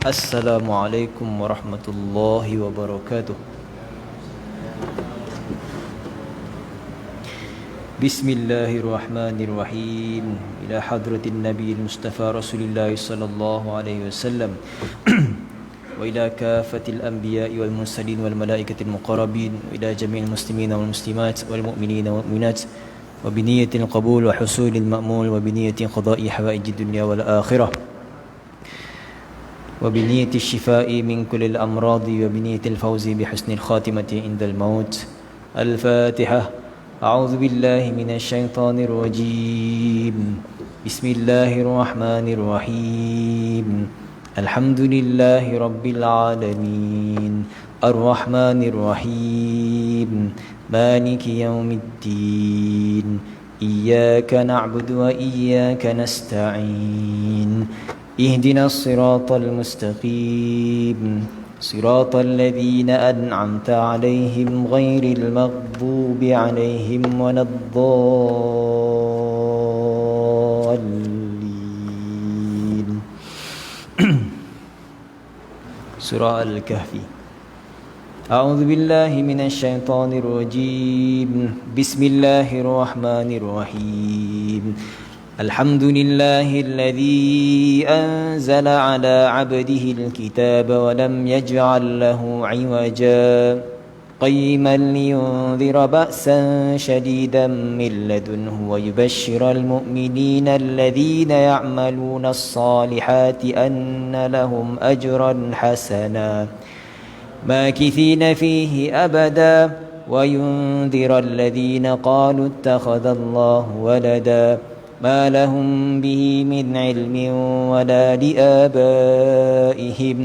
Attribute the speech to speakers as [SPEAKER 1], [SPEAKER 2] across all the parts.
[SPEAKER 1] Assalamualaikum warahmatullahi wabarakatuh. Bismillahirrahmanirrahim. Ila hadratin Nabi Mustafa Rasulullah sallallahu alaihi wasallam wa ila kafatil anbiya'i wal mursalin wal malaikatil muqarrabin wa ila jami'il muslimin wal muslimat wal mu'minin wal mu'minat wa bi niyyatil qabul wa husulil ma'mul wa bi niyyati qada'i hawaijid dunya wal akhirah وبنية الشفاء من كل الأمراض وبنية الفوز بحسن الخاتمة عند الموت. الفاتحة. أعوذ بالله من الشيطان الرجيم. بسم الله الرحمن الرحيم. الحمد لله رب العالمين الرحمن الرحيم مالك يوم الدين إياك نعبد وإياك نستعين اهدنا الصراط المستقيم صراط الذين أنعمت عليهم غير المغضوب عليهم ولا الضالين. Surah Al-Kahfi. أعوذ بالله من الشيطان الرجيم. بسم الله الرحمن الرحيم. الحمد لله الذي أنزل على عبده الكتاب ولم يجعل له عوجا قيما لينذر بأسا شديدا من لدنه ويبشر المؤمنين الذين يعملون الصالحات أن لهم أجرا حسنا ماكثين فيه أبدا وينذر الذين قالوا اتخذ الله ولدا ما لهم به من علم ولا لآبائهم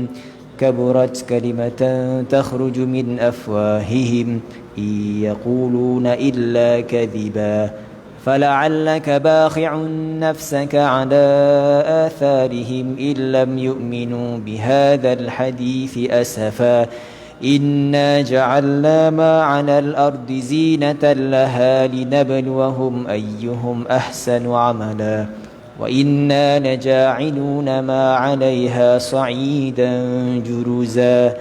[SPEAKER 1] كبرت كلمة تخرج من أفواههم إن يقولون إلا كذبا فلعلك باخع نفسك على آثارهم إن لم يؤمنوا بهذا الحديث أسفا إنا جعلنا ما على الأرض زينة لها لنبلوهم أيهم أحسن عملا وإنا لجاعلون ما عليها صعيدا جرزا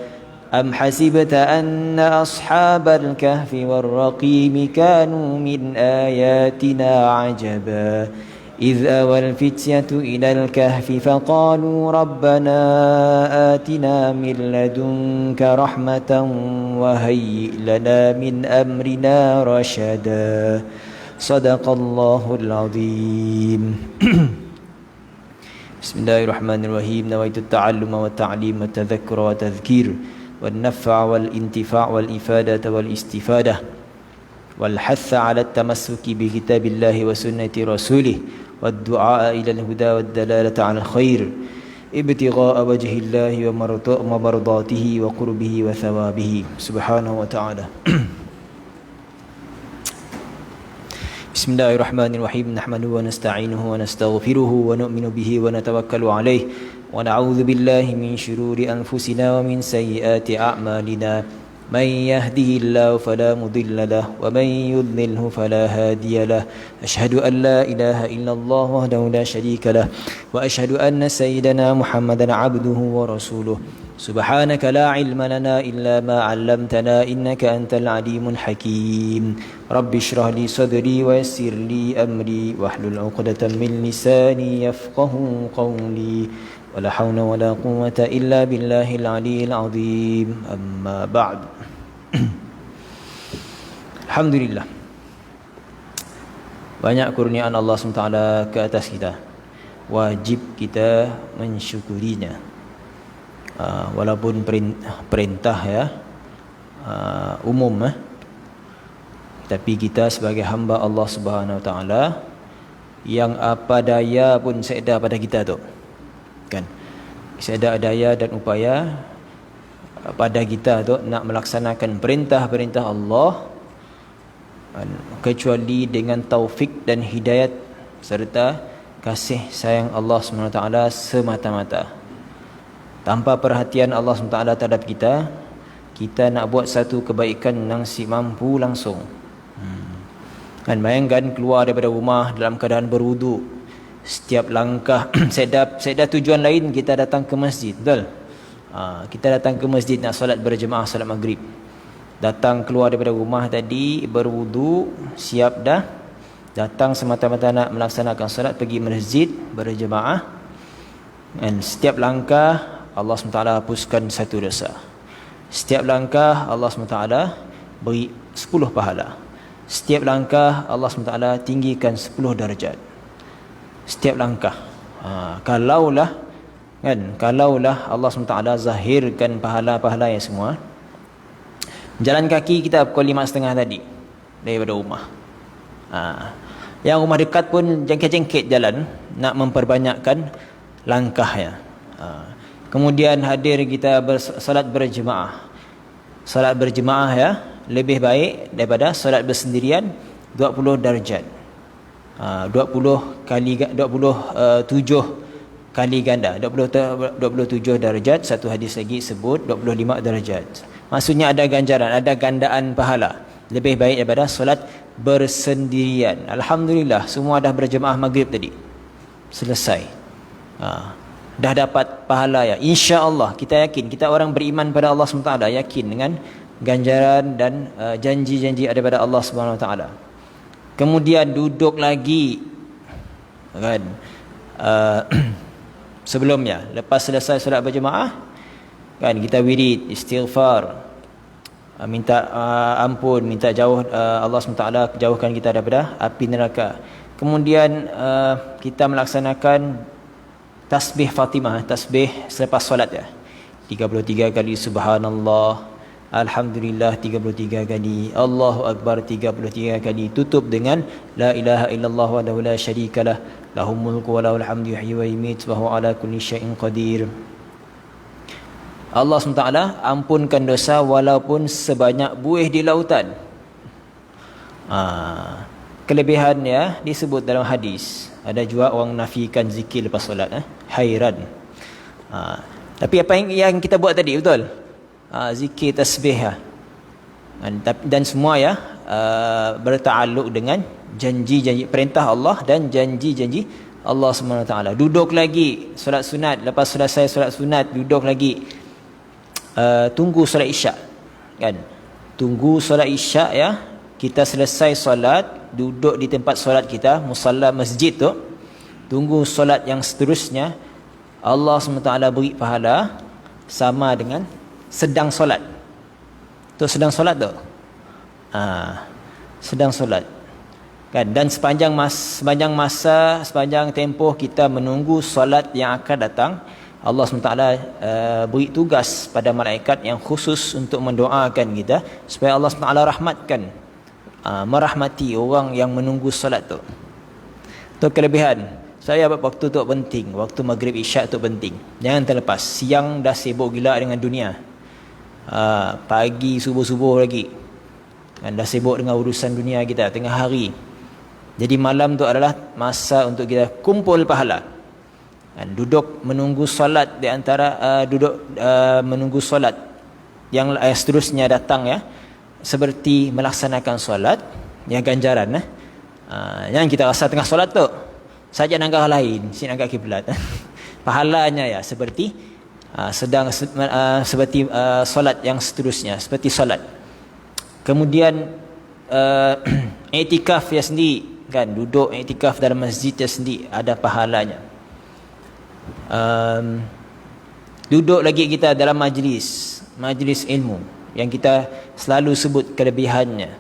[SPEAKER 1] أم حسبت أن أصحاب الكهف والرقيم كانوا من آياتنا عجبا إذ أوى الفتية إلى الكهف فقالوا ربنا آتنا من لدنك رحمة وهيئ لنا من أمرنا رشدا. صدق الله العظيم. بسم الله الرحمن الرحيم. نويت التعلم والتعليم والتذكر والتذكير والنفع والانتفاع والإفادة والاستفادة والحث على التمسك بكتاب الله وسنة رسوله والدعاء إلى الهدى والدلالة على الخير ابتغاء وجه الله ومرضاته وقربه وثوابه سبحانه وتعالى. بسم الله الرحمن الرحيم. نحمده ونستعينه ونستغفره ونؤمن به ونتوكل عليه ونعوذ بالله من شرور أنفسنا ومن سيئات أعمالنا. من يهده الله فلا مضل له ومن يضلله فلا هادي له. أشهد أن لا إله إلا الله وحده لا شريك له وأشهد أن سيدنا محمدا عبده ورسوله. سبحانك لا علم لنا إلا ما علمتنا إنك أنت العليم الحكيم. رب اشرح لي صدري ويسر لي أمري واحلل عقدة من لساني يفقه قولي ولا حول ولا قوة إلا بالله العلي العظيم. أما بعد. Alhamdulillah, banyak kurniaan Allah SWT ke atas kita. Wajib kita mensyukurinya. Walaupun perintah ya, umum tapi kita sebagai hamba Allah Subhanahu Wa Taala yang apa daya pun seeda pada kita tu, kan? Seeda daya dan upaya pada kita tu nak melaksanakan perintah-perintah Allah, kecuali dengan taufik dan hidayat serta kasih sayang Allah SWT semata-mata. Tanpa perhatian Allah SWT terhadap kita, kita nak buat satu kebaikan yang si mampu langsung. Kan bayangkan keluar daripada rumah dalam keadaan berwuduk. Setiap langkah saya dah tujuan lain kita datang ke masjid, betul? Kita datang ke masjid nak solat berjemaah, solat maghrib. Datang keluar daripada rumah tadi, berwudu, siap dah. Datang semata-mata nak melaksanakan solat, pergi masjid berjemaah. Dan setiap langkah Allah SWT hapuskan satu dosa. Setiap langkah Allah SWT beri 10 pahala. Setiap langkah Allah SWT tinggikan 10 darjat. Setiap langkah. Kalaulah Allah SWT zahirkan pahala-pahala yang semua, jalan kaki kita pukul 5.30 tadi daripada rumah. Yang rumah dekat pun jengket-jengket jalan nak memperbanyakkan langkahnya. Kemudian hadir kita solat berjemaah. Solat berjemaah ya lebih baik daripada solat bersendirian 20 darjat. 27 kali ganda. 27 darjat. Satu hadis lagi sebut 25 darjat. Maksudnya ada ganjaran, ada gandaan pahala. Lebih baik daripada solat bersendirian. Alhamdulillah, semua dah berjemaah maghrib tadi. Selesai. Dah dapat pahala ya. InsyaAllah, kita yakin. Kita orang beriman pada Allah SWT, yakin dengan ganjaran dan janji-janji daripada Allah SWT. Kemudian duduk lagi. Kan? Sebelumnya, lepas selesai solat berjemaah, kan kita wirid, istighfar, minta ampun, minta jauh Allah SWT jauhkan kita daripada api neraka. Kemudian kita melaksanakan tasbih Fatimah, tasbih selepas solat ya. 33 kali subhanallah, alhamdulillah 33 kali, Allahu akbar 33 kali, tutup dengan la ilaha illallah wahdahu la syarikalah, lahul mulku wa lahul hamdu yuhyi wa yumiit wa huwa ala kulli syai'in qadir. Allah SWT ampunkan dosa walaupun sebanyak buih di lautan. Kelebihan ya disebut dalam hadis. Ada juga orang nafikan zikir lepas solat. Hairan. Tapi apa yang kita buat tadi betul? Zikir, tasbih. Dan semua ya bertakluk dengan janji-janji perintah Allah dan janji-janji Allah SWT. Duduk lagi solat sunat. Lepas selesai solat sunat, duduk lagi. Tunggu solat isyak. Kan? Tunggu solat isyak ya. Kita selesai solat, duduk di tempat solat kita, musalla masjid tu, tunggu solat yang seterusnya. Allah SWT beri pahala sama dengan sedang solat. Tu sedang solat tu. Sedang solat. Kan? Dan sepanjang tempoh kita menunggu solat yang akan datang, Allah SWT beri tugas pada malaikat yang khusus untuk mendoakan kita supaya Allah SWT rahmatkan, merahmati orang yang menunggu solat tu. Tu kelebihan. Saya waktu tu penting, waktu maghrib isyak tu penting. Jangan terlepas. Siang dah sibuk gila dengan dunia. Pagi subuh-subuh lagi. Kan dah sibuk dengan urusan dunia kita tengah hari. Jadi malam tu adalah masa untuk kita kumpul pahala. Kan, duduk menunggu solat di antara menunggu solat yang seterusnya datang ya. Seperti melaksanakan solat yang ganjaran yang kita rasa tengah solat tu saja nanggah lain, si nanggah kiblat. Pahalanya ya seperti seperti solat yang seterusnya, seperti solat. Kemudian i'tikaf ya sendiri kan, duduk i'tikaf dalam masjid ya sendiri ada pahalanya. Duduk lagi kita dalam majlis ilmu yang kita selalu sebut kelebihannya.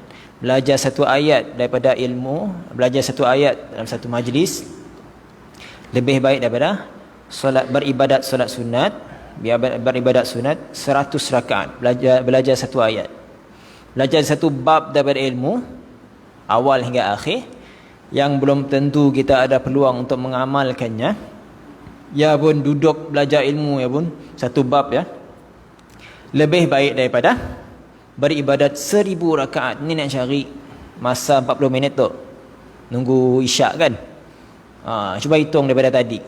[SPEAKER 1] Belajar satu ayat daripada ilmu, belajar satu ayat dalam satu majlis lebih baik daripada beribadat solat sunat. Beribadat sunat 100 rakaat. Belajar satu ayat. Belajar satu bab daripada ilmu awal hingga akhir yang belum tentu kita ada peluang untuk mengamalkannya. Ya pun duduk belajar ilmu ya pun satu bab ya. Lebih baik daripada beribadat 1000 rakaat. Ni nak cari masa 40 minit tu. Nunggu isyak kan. Cuba hitung daripada tadi.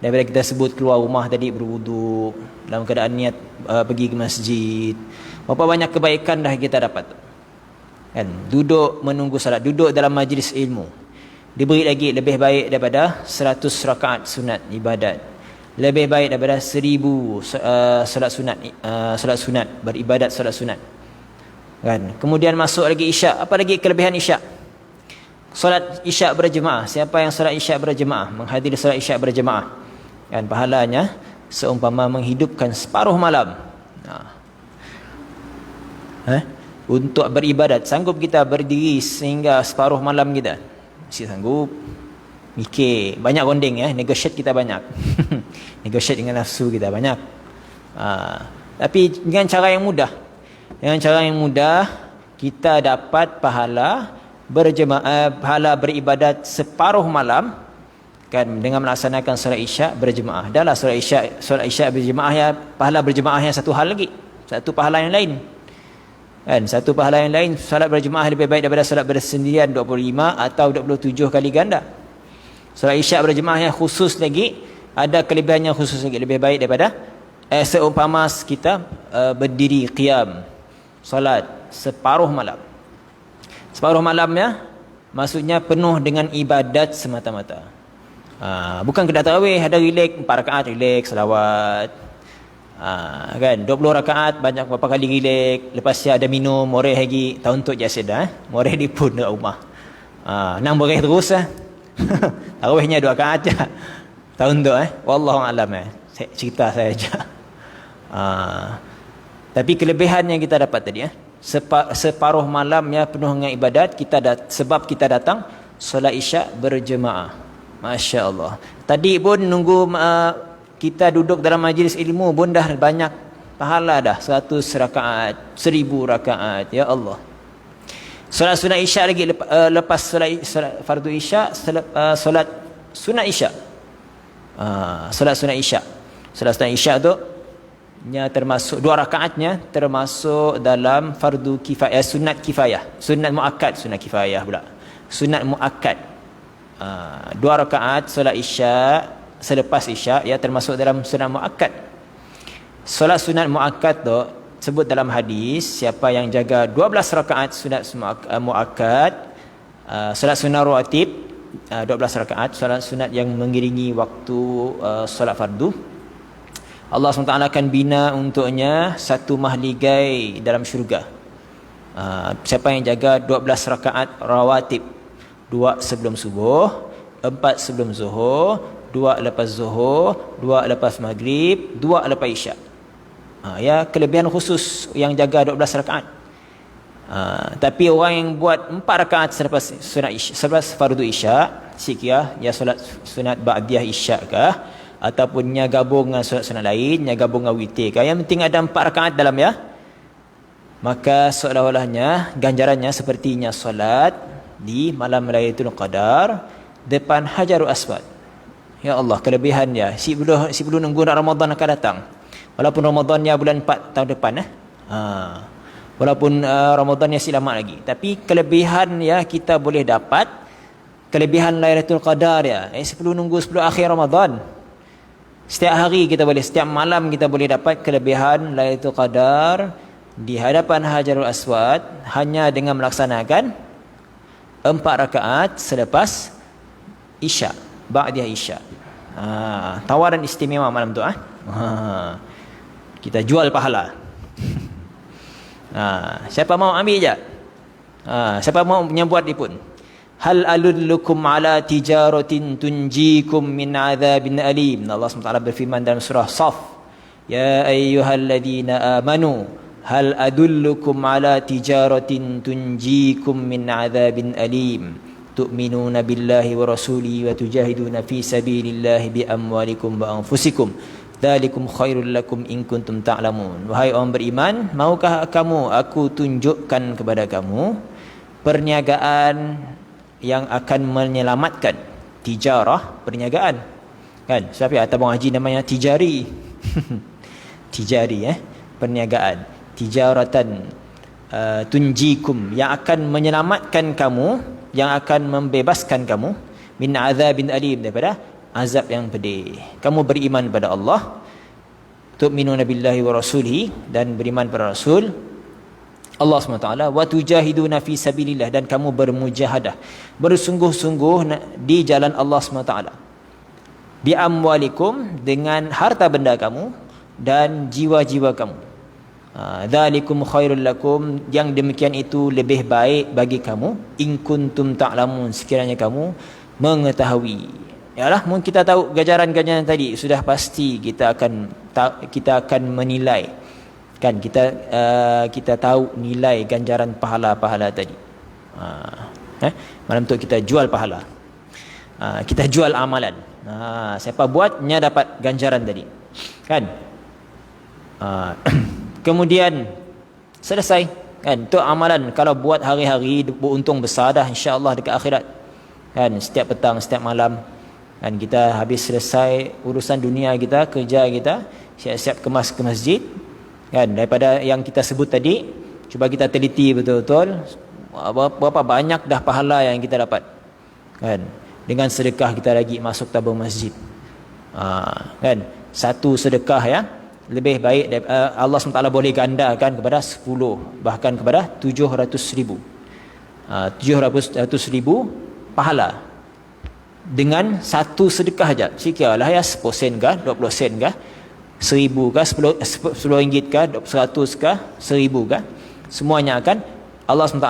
[SPEAKER 1] Daripada kita sebut keluar rumah tadi berwudu, dalam keadaan niat pergi ke masjid. Berapa banyak kebaikan dah kita dapat. Kan? Duduk menunggu salat, duduk dalam majlis ilmu. Diberi lagi lebih baik daripada 100 rakaat sunat ibadat. lebih baik daripada 1000 solat sunat, beribadat solat sunat. Kan? Kemudian masuk lagi isyak. Apa lagi kelebihan isyak? Solat isyak berjemaah. Siapa yang solat isyak berjemaah, menghadiri solat isyak berjemaah, kan pahalanya seumpama menghidupkan separuh malam. Untuk beribadat, sanggup kita berdiri sehingga separuh malam kita? Mesti sanggup. Mikir, banyak ronding negotiate kita banyak. Negotiate dengan nafsu kita banyak. Tapi dengan cara yang mudah. Dengan cara yang mudah kita dapat pahala berjemaah, pahala beribadat separuh malam, kan, dengan melaksanakan solat isyak berjemaah. Dahlah solat isyak berjemaah ya, pahala berjemaahnya satu hal lagi, satu pahala yang lain. Kan, satu pahala yang lain, solat berjemaah lebih baik daripada solat bersendirian 25 atau 27 kali ganda. Solat isyak berjemaah yang khusus lagi, ada kelebihannya khusus lagi, lebih baik daripada seumpama kita berdiri qiyam solat separuh malam. Separuh malamnya maksudnya penuh dengan ibadat semata-mata. Bukan kedai tarawih ada relax 4 rakaat relax selawat. Kan 20 rakaat banyak berapa kali relax, lepas dia ada minum moreh lagi, tahun tu je dah moreh di pun dekat rumah. Nang moreh terus tarawihnya 2 rakaat je. Tahun tu wallahu alam cerita saya aja. Tapi kelebihan yang kita dapat tadi separuh malam ya penuh dengan ibadat, sebab kita datang solat isyak berjemaah. Masya Allah. Tadi pun nunggu kita duduk dalam majlis ilmu pun dah banyak pahala dah, 100 rakaat, 1000 rakaat. Ya Allah. Solat sunat isyak lagi, lepas solat fardu isyak, solat sunat isyak. Solat sunat isyak. Solat sunat isyak tu termasuk 2 rakaatnya termasuk dalam fardu kifayah, sunat kifayah, sunat muakkad, sunat kifayah pula, sunat muakkad. 2 rakaat solat isyak selepas isyak ya termasuk dalam sunat muakkad. Solat sunat muakkad tu sebut dalam hadis, siapa yang jaga 12 rakaat sunat muakkad, solat sunat rawatib 12 rakaat, solat sunat yang mengiringi waktu solat fardu, Allah SWT akan bina untuknya satu mahligai dalam syurga. Siapa yang jaga 12 rakaat rawatib, 2 sebelum subuh, 4 sebelum zuhur, 2 lepas zuhur, 2 lepas maghrib, 2 lepas isyak. Ya, kelebihan khusus yang jaga 12 rakaat. Tapi orang yang buat 4 rakaat selepas sunat isyak, selepas fardu isyak, sikit ya solat sunat ba'diyah isyak kah, ataupun nya gabung dengan solat-solat lain, nya gabung dengan witir kan, yang penting ada 4 rakaat dalam ya, maka seolah-olahnya ganjarannya sepertinya solat di malam Lailatul Qadar depan Hajarul Aswad. Ya Allah, kelebihan dia. Si belum nunggu Ramadan akan datang, walaupun Ramadannya bulan 4 tahun depan walaupun Ramadannya si lama lagi, tapi kelebihan ya kita boleh dapat kelebihan Lailatul Qadar ya. Sebelum nunggu 10 akhir Ramadan, setiap hari kita boleh, setiap malam kita boleh dapat kelebihan Lailatul Qadar di hadapan Hajarul Aswad hanya dengan melaksanakan 4 rakaat selepas isyak, ba'diyah isyak. Tawaran istimewa malam tu kita jual pahala. Siapa mau ambil je? Siapa mau nyambuat dia pun. Hal alullukum ala tijaratin tunjikum min azabin alim. Allah SWT berfirman dalam surah Saf, ya ayyuhalladzina amanu hal adullukum ala tijaratin tunjikum min azabin alim tu'minuna billahi wa rasulihi wa tujahiduna fi sabilillahi bi amwalikum wa anfusikum dzalikum khairul lakum in kuntum ta'lamun. Wahai orang beriman, maukah kamu aku tunjukkan kepada kamu perniagaan yang akan menyelamatkan? Tijarah, perniagaan kan, siapa tabung haji namanya tijari. Tijari perniagaan, tijaratan tunjikum, yang akan menyelamatkan kamu, yang akan membebaskan kamu min azabin alim, daripada azab yang pedih. Kamu beriman pada Allah, tu'minuna billahi wa rasulihi, dan beriman pada Rasul Allah SWT, wa tujahiduna fi sabilillah, dan kamu bermujahadah, bersungguh-sungguh di jalan Allah SWT. bi amwalikum, dengan harta benda kamu dan jiwa-jiwa kamu. Dzalikum khairul lakum, yang demikian itu lebih baik bagi kamu, in kuntum ta'lamun, sekiranya kamu mengetahui. Yalah, mungkin kita tahu ganjaran-ganjaran tadi, sudah pasti kita akan menilai, kan, kita tahu nilai ganjaran pahala-pahala tadi. Malam tu kita jual pahala, kita jual amalan. Siapa buatnya dapat ganjaran tadi, kan. Kemudian selesai, kan, tu amalan. Kalau buat hari-hari beruntung besar dah insya-Allah dekat akhirat, kan. Setiap petang, setiap malam, kan, kita habis selesai urusan dunia kita, kerja kita, siap-siap kemas ke masjid, kan. Daripada yang kita sebut tadi, cuba kita teliti betul-betul berapa banyak dah pahala yang kita dapat, kan. Dengan sedekah kita lagi masuk tabung masjid, kan. Satu sedekah ya lebih baik Allah SWT boleh gandakan kepada 10, bahkan kepada 700,000 pahala dengan satu sedekah saja. Sikirlah ya, 10 sen kah, 20 sen kah, 1000 kah, 10 ringgit kah, 100 kah, 1000 kah, semuanya akan Allah SWT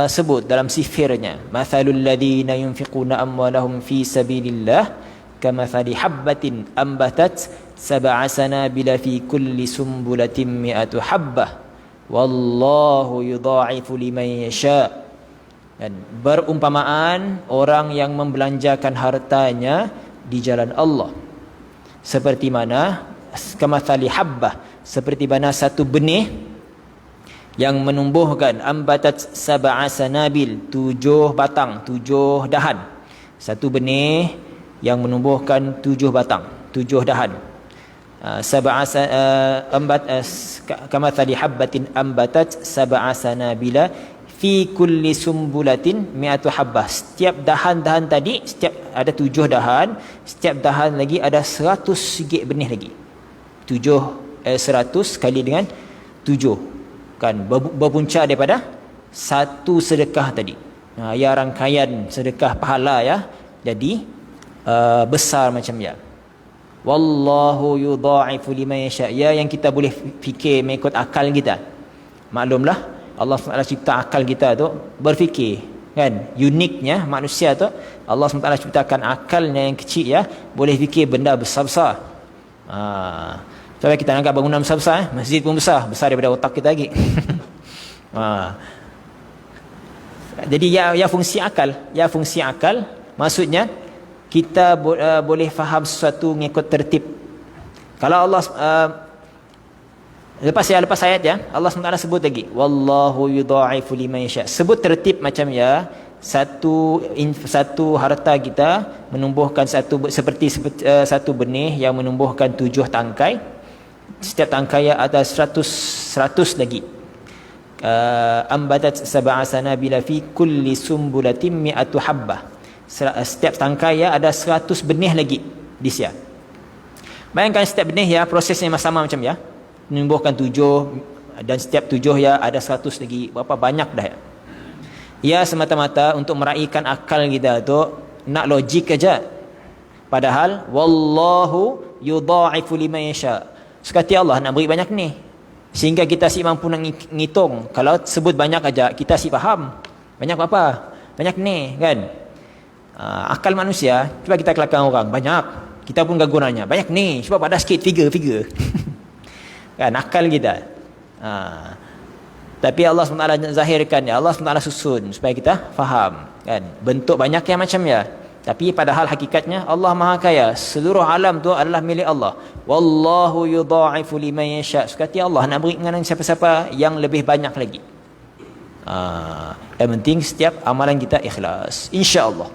[SPEAKER 1] sebut dalam sifirnya, mathalul ladina yunfiquna amwalahum fi sabilillah kamathali habbatin ambatat sab'a sanabila fi kulli sumbulatin mi'atu habbah wallahu yudha'ifu liman yasha. Dan berumpamaan orang yang membelanjakan hartanya di jalan Allah, seperti mana kamathali habbah, seperti mana satu benih yang menumbuhkan ambatat sab'a sanabil, 7 batang, 7 dahan. Satu benih yang menumbuhkan 7 batang, 7 dahan. Kamathali habbatin ambatat sab'a sanabila fi kulli sumbulatin mi'atu habbah. Setiap dahan-dahan tadi, setiap ada 7 dahan, setiap dahan lagi ada 100 sikit benih lagi. 100 kali dengan 7, kan, berpunca daripada satu sedekah tadi. Ya, rangkaian sedekah pahala ya, jadi besar macam ya. Wallahu yudha'ifu liman yasha. Ya, yang kita boleh fikir mengikut akal kita. Maklumlah Allah SWT cipta akal kita tu berfikir, kan. Uniknya manusia tu, Allah SWT ciptakan akalnya yang kecil ya, boleh fikir benda besar-besar. Sampai kita anggap bangunan besar-besar, masjid pun besar daripada otak kita lagi. Jadi ya fungsi akal, maksudnya kita boleh faham sesuatu mengikut tertib. Kalau Allah lepas ayat ya, Allah SWT sebut lagi, wallahu yudha'ifu liman yasha. Sebut tertib macam ya, satu harta kita menumbuhkan seperti satu benih yang menumbuhkan 7 tangkai. Setiap tangkai ada 100 lagi. Ambatat sab'a sanabila fi kulli sumbulatin mi'atu habbah. Setiap tangkai ada 100 benih lagi di sia. Bayangkan setiap benih ya, prosesnya sama macam ya, menumbuhkan 7, dan setiap 7 ya ada 100 lagi. Berapa banyak dah ya. Ya semata-mata untuk meraihkan akal kita tu nak logik aja. Padahal wallahu yudha'ifu liman yasha. Sekati Allah nak beri banyak ni, sehingga kita si mampu nak ngitung. Kalau sebut banyak aja kita si faham banyak apa, banyak ni, kan. Akal manusia, cuba kita kelakar orang banyak, kita pun gak gunanya banyak ni, sebab ada sikit figure kan, akal kita. Tapi Allah SWT zahirkan ya, Allah SWT susun supaya kita faham, kan. Bentuk banyak yang macam ya, tapi padahal hakikatnya Allah Maha Kaya. Seluruh alam tu adalah milik Allah. Wallahu yudha'ifu liman yasha. Sekati Allah nak beri dengan siapa-siapa yang lebih banyak lagi. Yang penting setiap amalan kita ikhlas, insya-Allah.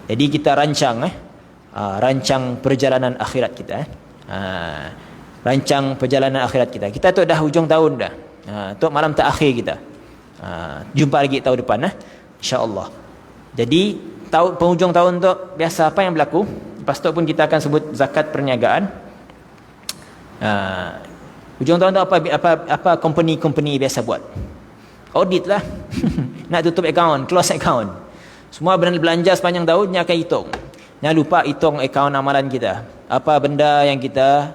[SPEAKER 1] Jadi kita rancang perjalanan akhirat kita. Rancang perjalanan akhirat kita. Kita tu dah hujung tahun dah. Tu malam terakhir kita. Jumpa lagi tahun depan, insya-Allah. Jadi penghujung tahun tu biasa apa yang berlaku? Lepas tu pun kita akan sebut zakat perniagaan. Hujung tahun tu apa company biasa buat? Audit lah. Nak tutup account, close account. Semua belanja sepanjang tahun dia akan hitung. Jangan lupa hitung akaun amalan kita. Apa benda yang kita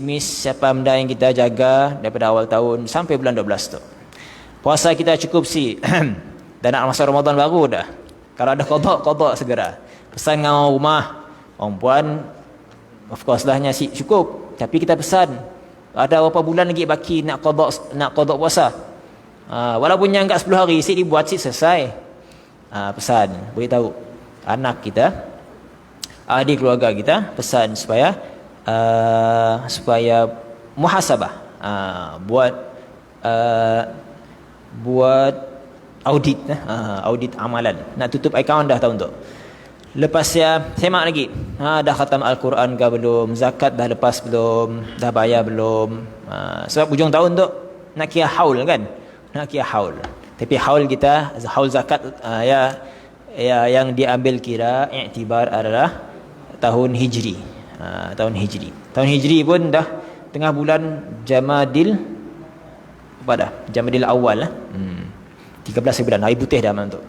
[SPEAKER 1] miss, siapa benda yang kita jaga daripada awal tahun sampai bulan 12 tu. Puasa kita cukup dah nak masuk Ramadan baru dah. Kalau ada qada segera. Pesan dengan orang rumah, orang puan, of course lah nasi cukup. Tapi kita pesan, ada berapa bulan lagi baki nak qada puasa. Walaupun yang kat 10 hari, dibuat selesai. Pesan, beritahu anak kita, ahli keluarga kita, pesan supaya muhasabah, buat audit, audit amalan. Nak tutup akaun dah tahun tu. Lepas ya semak lagi, dah khatam Al-Quran ke belum, zakat dah lepas belum, dah bayar belum. Sebab hujung tahun tu nak kira haul kan, nak kira haul. Tapi haul kita, haul zakat yang diambil kira iktibar adalah tahun Hijri. Tahun Hijri pun dah tengah bulan Jamadil awal 13 bulan, hari putih dah malam tu.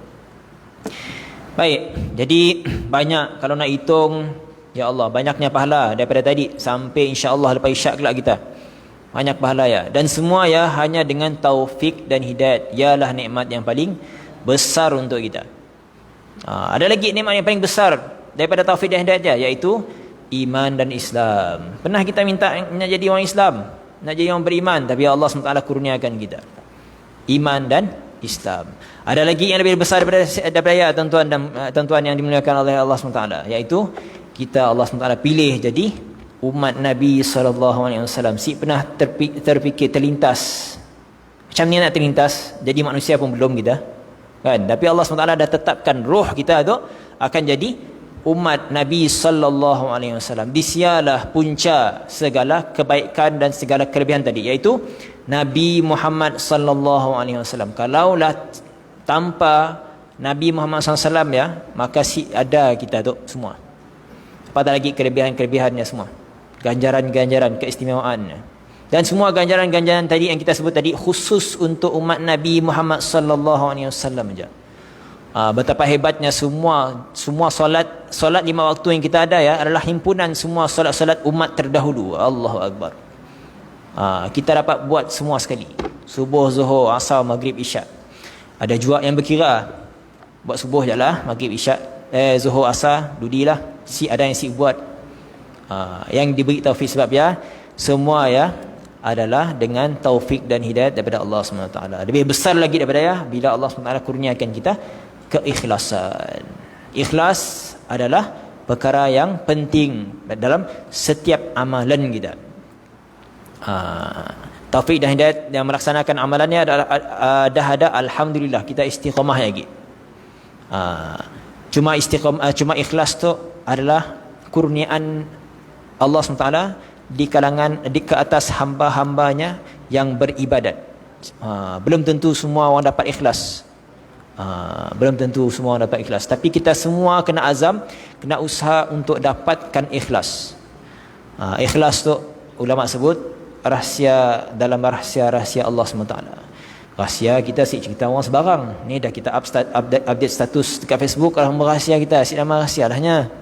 [SPEAKER 1] Baik, jadi banyak kalau nak hitung, ya Allah, banyaknya pahala daripada tadi sampai insya-Allah lepas isyak kelak kita. Banyak pahala ya, dan semua ya hanya dengan taufik dan hidayat. Ialah nikmat yang paling besar untuk kita. Ada lagi nikmat yang paling besar daripada taufik dan hidayat dia, iaitu iman dan Islam. Pernah kita minta nak jadi orang Islam, nak jadi orang beriman, tapi Allah SWT kurniakan kita iman dan Islam. Ada lagi yang lebih besar daripada ya, tuan-tuan yang dimuliakan oleh Allah SWT, iaitu kita Allah SWT pilih jadi umat Nabi SAW. Si pernah terfikir, terlintas macam ni nak terlintas jadi manusia pun belum kita kan, tapi Allah SWT dah tetapkan roh kita tu akan jadi umat Nabi SAW. Disialah punca segala kebaikan dan segala kelebihan tadi, iaitu Nabi Muhammad SAW. Kalaulah tanpa Nabi Muhammad SAW ya, maka ada kita tu semua. Apatah lagi kelebihan-kelebihannya semua, ganjaran-ganjaran, keistimewaan. Dan semua ganjaran-ganjaran tadi yang kita sebut tadi khusus untuk umat Nabi Muhammad SAW saja. Betapa hebatnya semua solat 5 waktu yang kita ada ya adalah himpunan semua solat-solat umat terdahulu. Allahu Akbar. Kita dapat buat semua sekali. Subuh, zuhur, asar, maghrib, isyak. Ada juga yang berkira buat subuh je lah, maghrib, isyak, zuhur, asar, dudilah. Ada yang buat. Yang diberi taufik sebab ya semua ya adalah dengan taufik dan hidayat daripada Allah SWT. Lebih besar lagi daripada ya bila Allah SWT kurniakan kita keikhlasan. Ikhlas adalah perkara yang penting dalam setiap amalan kita. Taufik dan hidayat yang melaksanakan amalannya adalah dah ada, alhamdulillah, kita istiqamah lagi. Cuma ikhlas tu adalah kurniaan Allah SWT di ke atas hamba-hambanya yang beribadat. Belum tentu semua orang dapat ikhlas. Tapi kita semua kena azam, kena usaha untuk dapatkan ikhlas. Ikhlas tu ulama sebut rahsia dalam rahsia Allah SWT. Rahsia kita cerita orang sebarang. Ni dah kita update status dekat Facebook, rahsia kita, nama rahsia lahnya.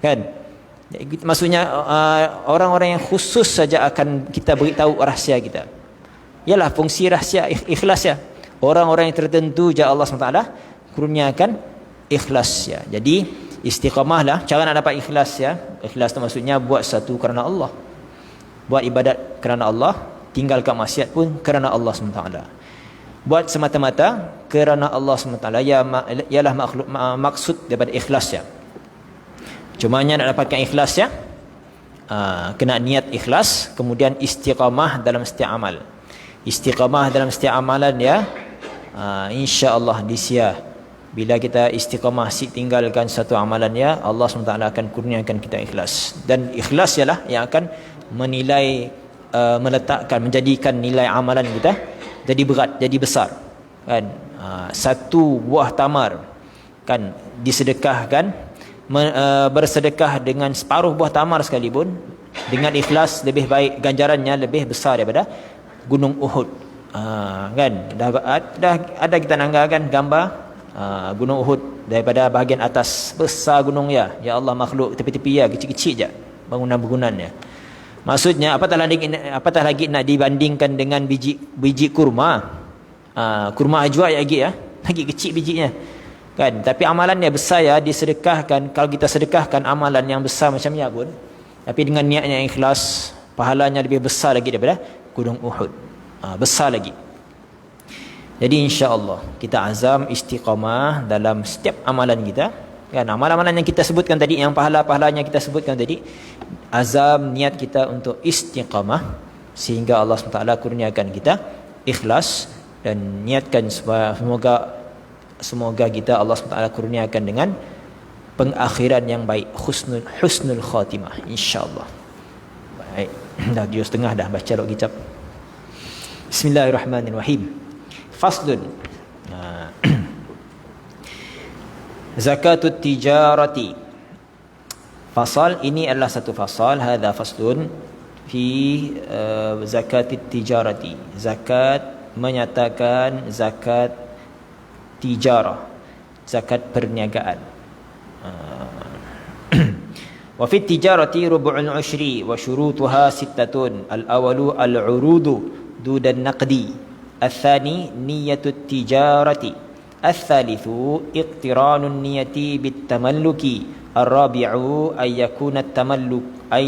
[SPEAKER 1] Kan? Maksudnya orang-orang yang khusus saja akan kita beritahu rahsia kita. Ialah fungsi rahsia ikhlas ya. Orang-orang yang tertentu je Allah SWT kurniakan ikhlas ya. Jadi istiqamahlah cara nak dapat ikhlas ya. Ikhlas tu maksudnya buat satu kerana Allah. Buat ibadat kerana Allah, tinggalkan maksiat pun kerana Allah SWT. Buat semata-mata kerana Allah SWT ialah maksud daripada ikhlas ya. Cumanya nak dapatkan ikhlas ya, kena niat ikhlas, kemudian istiqamah dalam setiap amal. Istiqamah dalam setiap amalan ya, insya-Allah disia. Bila kita istiqamah tinggalkan satu amalan ya, Allah SWT akan kurniakan kita ikhlas. Dan ikhlas ialah yang akan menilai, meletakkan, menjadikan nilai amalan kita jadi berat, jadi besar. Kan? Satu buah tamar kan disedekahkan, bersedekah dengan separuh buah tamar sekalipun dengan ikhlas lebih baik, ganjarannya lebih besar daripada gunung Uhud. Kan dah ada kita nanggakan gambar Gunung Uhud daripada bahagian atas, besar gunung ya. Ya Allah, makhluk tepi-tepi ya kecil-kecil je bangunan-bangunannya. Maksudnya apatah lagi nak dibandingkan dengan biji kurma. Kurma ajwa lagi ya, lagi kecil bijinya. Kan? Tapi amalannya besar ya, disedekahkan. Kalau kita sedekahkan amalan yang besar macam ni pun, tapi dengan niat yang ikhlas, pahalanya lebih besar lagi daripada gunung Uhud. Besar lagi. Jadi insya-Allah kita azam istiqamah dalam setiap amalan kita. Kan, amalan-amalan yang kita sebutkan tadi, yang pahala-pahalanya kita sebutkan tadi, azam niat kita untuk istiqamah sehingga Allah SWT kurniakan kita ikhlas, dan niatkan semoga kita Allah SWT kurniakan dengan pengakhiran yang baik, husnul khatimah insya-Allah. Baik, dah 2:30 dah baca log kitab. Bismillahirrahmanirrahim. Faslun. Zakatut tijarati. Fasal ini adalah satu fasal. Hadha faslun fi zakatit tijarati. Zakat menyatakan zakat tijarah, zakat perniagaan. Wa fi tijarati rubu'ul ushri wa syurutuha sittatun. Al-awalu al-urudu dudan naqdi. الثاني نية التجارة. الثالث اقتران النية بالتملك. الرابع أن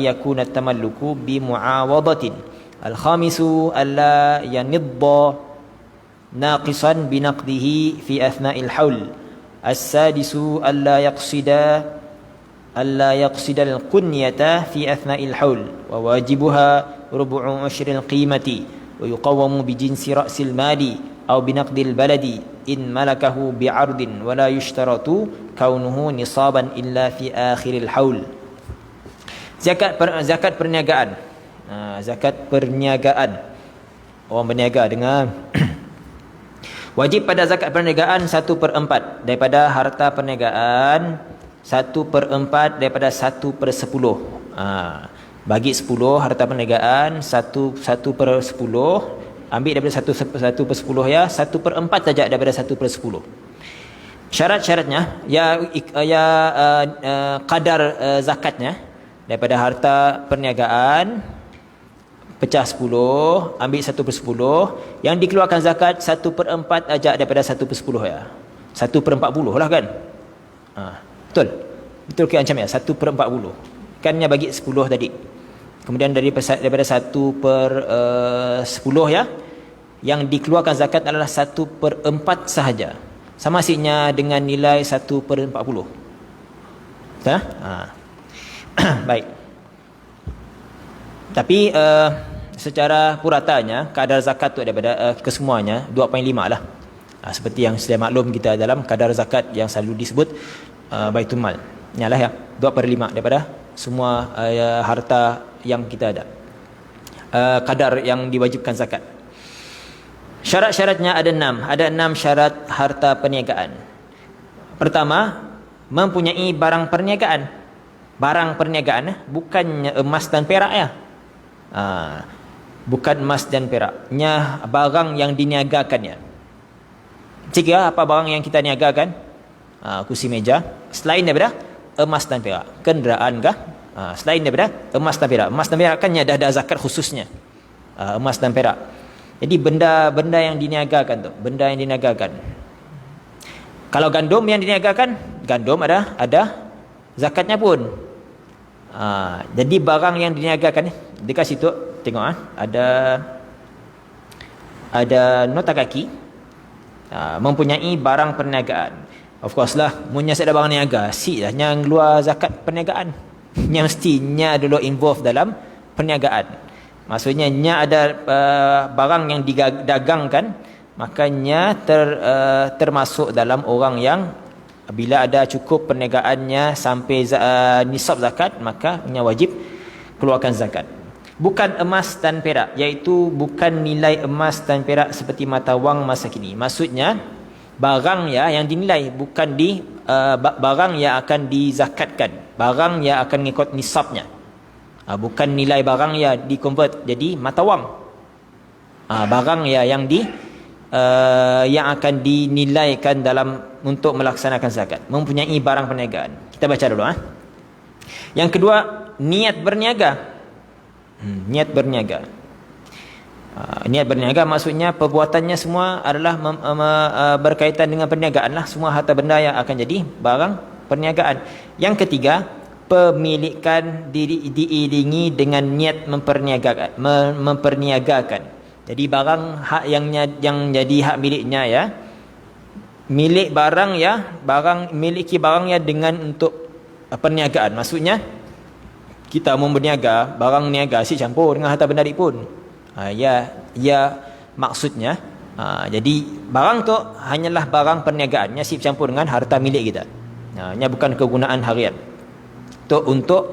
[SPEAKER 1] يكون التملك بمعاوضة. الخامس ألا ينض ناقصا بنقده في أثناء الحول. السادس ألا يقصد القنية في أثناء الحول، وواجبها ربع عشر القيمة، ويقوم بجنس رأس المال أو بنقد البلد إن ملكه بعرض، ولا يشترط كونه نصابا إلا في آخر الحول. Zakat perniagaan. Zakat perniagaan. Orang berniaga dengan wajib pada zakat perniagaan 1/4 daripada harta perniagaan, 1/4 daripada 1/10. Bagi 10 harta perniagaan, 1/10, ambil daripada 1/10 ya, 1/4 saja daripada 1/10. Syarat-syaratnya kadar zakatnya daripada harta perniagaan pecah 10, ambil 1/10, yang dikeluarkan zakat 1/4 aja daripada 1/10 ya. 1/40 lah kan? Betul. Betul ke macam ya? 1/40. Kannya bagi 10 tadi. Kemudian daripada 1/10 ya, yang dikeluarkan zakat adalah 1/4 sahaja. Sama hasilnya dengan nilai 1/40. Betul? Baik. Tapi secara puratanya kadar zakat tu daripada kesemuanya 2/5 lah. Seperti yang sedia maklum kita dalam kadar zakat yang selalu disebut Baitul Mal. Nyalah ya, 2/5 daripada semua harta yang kita ada. Kadar yang diwajibkan zakat. Syarat-syaratnya ada 6. Ada 6 syarat harta perniagaan. Pertama, mempunyai barang perniagaan. Barang perniagaan bukannya emas dan perak ya. Bukan emas dan peraknya, barang yang diniagakannya. Jika apa barang yang kita niagakan? Kursi meja, selain daripada emas dan perak. Kenderaan kah? Selain daripada emas dan perak. Emas dan perak kan ada zakat khususnya. Emas dan perak. Jadi benda yang diniagakan tu, benda yang diniagakan. Kalau gandum yang diniagakan, gandum ada zakatnya pun. Jadi barang yang diniagakan ni dekat situ tengok ada nota kaki, mempunyai barang perniagaan. Of course lah, munnya ada barang niaga, lah yang keluar zakat perniagaan. Yang mestinya dulu involve dalam perniagaan. Maksudnya ada barang yang didagangkan, makanya termasuk dalam orang yang bila ada cukup perniagaannya sampai nisab zakat, maka wajib keluarkan zakat. Bukan emas dan perak, iaitu bukan nilai emas dan perak seperti mata wang masa kini. Maksudnya barang ya yang dinilai, bukan barang yang akan dizakatkan, barang yang akan mengikut nisabnya. Bukan nilai barang yang dikonvert jadi mata wang. Barang yang yang akan dinilaikan dalam untuk melaksanakan zakat, mempunyai barang perniagaan. Kita baca dulu. Yang kedua, niat berniaga. Niat berniaga. Niat berniaga maksudnya perbuatannya semua adalah berkaitan dengan perniagaan lah. Semua harta benda yang akan jadi barang perniagaan. Yang ketiga, pemilikan diri diiringi dengan niat memperniagakan. Jadi barang hak yang jadi hak miliknya ya. Milik barang ya, miliki barangnya dengan untuk perniagaan. Maksudnya kita mau berniaga, barang niaga si campur dengan harta benda pun. Maksudnya jadi barang tu hanyalah barang perniagaannya si campur dengan harta milik kita. Nya bukan kegunaan harian. Tu untuk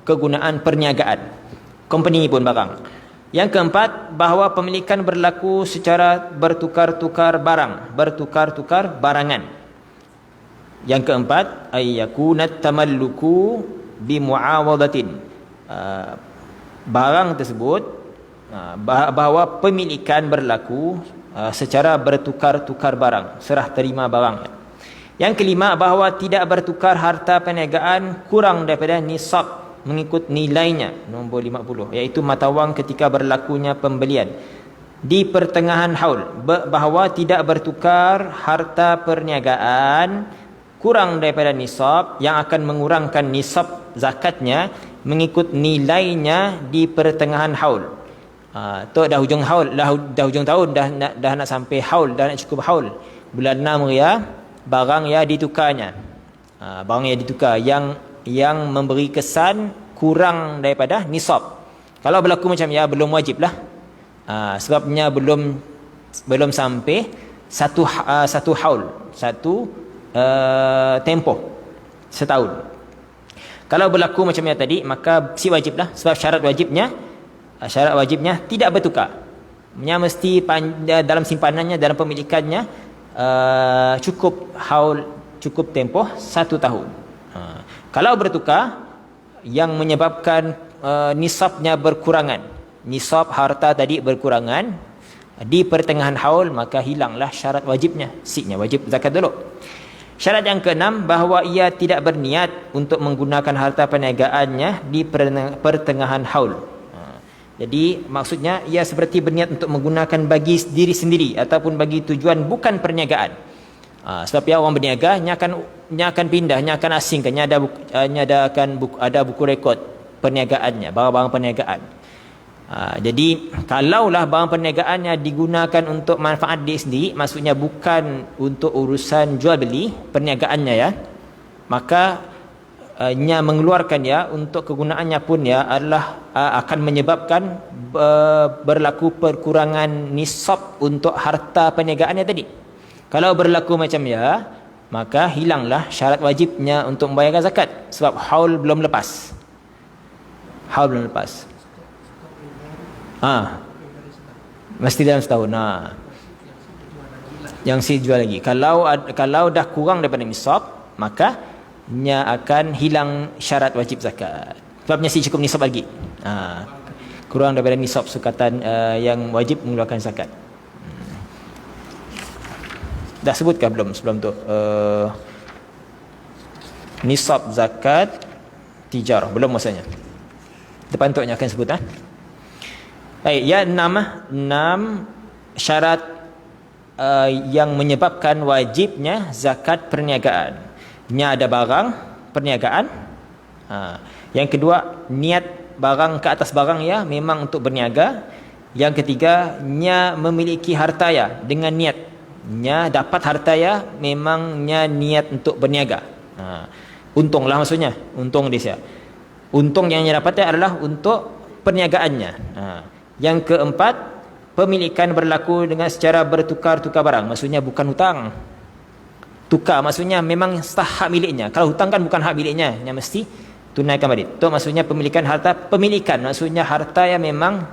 [SPEAKER 1] kegunaan perniagaan. Company pun barang. Yang keempat, bahawa pemilikan berlaku secara bertukar-tukar barangan. Yang keempat, ayyakunat tamalluku bimuawadatin. Barang tersebut bahawa pemilikan berlaku secara bertukar-tukar barang, serah terima barang. Yang kelima, bahawa tidak bertukar harta perniagaan kurang daripada nisab mengikut nilainya, nombor 50, iaitu mata wang ketika berlakunya pembelian di pertengahan haul. Bahawa tidak bertukar harta perniagaan kurang daripada nisab yang akan mengurangkan nisab zakatnya mengikut nilainya di pertengahan haul. Tu dah hujung haul, dah hujung tahun, dah nak sampai haul, dah nak cukup haul. Bulan 6 ya, barang ya ditukarnya. Barang yang ditukar yang memberi kesan kurang daripada nisab. Kalau berlaku macam ya, belum wajib lah. Sebabnya belum sampai satu haul, satu tempoh setahun. Kalau berlaku macam yang tadi, maka si wajib lah. Sebab syarat wajibnya tidak bertukar. Mesti dalam simpanannya, dalam pemilikannya cukup haul, cukup tempoh 1 tahun. Kalau bertukar yang menyebabkan nisabnya berkurangan, nisab harta tadi berkurangan di pertengahan haul, maka hilanglah syarat wajibnya. Siknya wajib zakat dulu. Syarat yang keenam, bahawa ia tidak berniat untuk menggunakan harta perniagaannya di pertengahan haul. Jadi maksudnya ia seperti berniat untuk menggunakan bagi diri sendiri ataupun bagi tujuan bukan perniagaan. Sebab ya orang berniaga nya akan pindah, nya akan asingkan, ada buku rekod perniagaannya, barang-barang perniagaan. Jadi kalaulah barang perniagaannya digunakan untuk manfaat dia sendiri, maksudnya bukan untuk urusan jual beli perniagaannya ya, maka nya mengeluarkan ya untuk kegunaannya pun ya adalah akan menyebabkan berlaku perkurangan nisab untuk harta perniagaannya tadi. Kalau berlaku macam ya, maka hilanglah syarat wajibnya untuk membayarkan zakat sebab haul belum lepas. Haul belum lepas. Mesti dalam setahun. Yang si jual lagi. Kalau dah kurang daripada nisab, maka nya akan hilang syarat wajib zakat. Sebabnya si cukup nisab lagi. Kurang daripada nisab sukatan yang wajib mengeluarkan zakat. Dah sebutkah belum sebelum tu? Nisab zakat tijarah belum masanya. Depan tu akan sebut Baik, ya 6 syarat yang menyebabkan wajibnya zakat perniagaan. Nya ada barang perniagaan. Yang kedua, niat barang ke atas barang ya memang untuk berniaga. Yang ketiga, nya memiliki harta ya dengan niat. Nya dapat harta ya memangnya niat untuk berniaga. Untunglah maksudnya, untung dia. Untung yang dia dapatnya adalah untuk perniagaannya. Yang keempat, pemilikan berlaku dengan secara bertukar-tukar barang. Maksudnya bukan hutang. Tukar maksudnya memang hak miliknya. Kalau hutang kan bukan hak miliknya, yang mesti tunaikan balik. Itu maksudnya pemilikan harta. Pemilikan maksudnya harta yang memang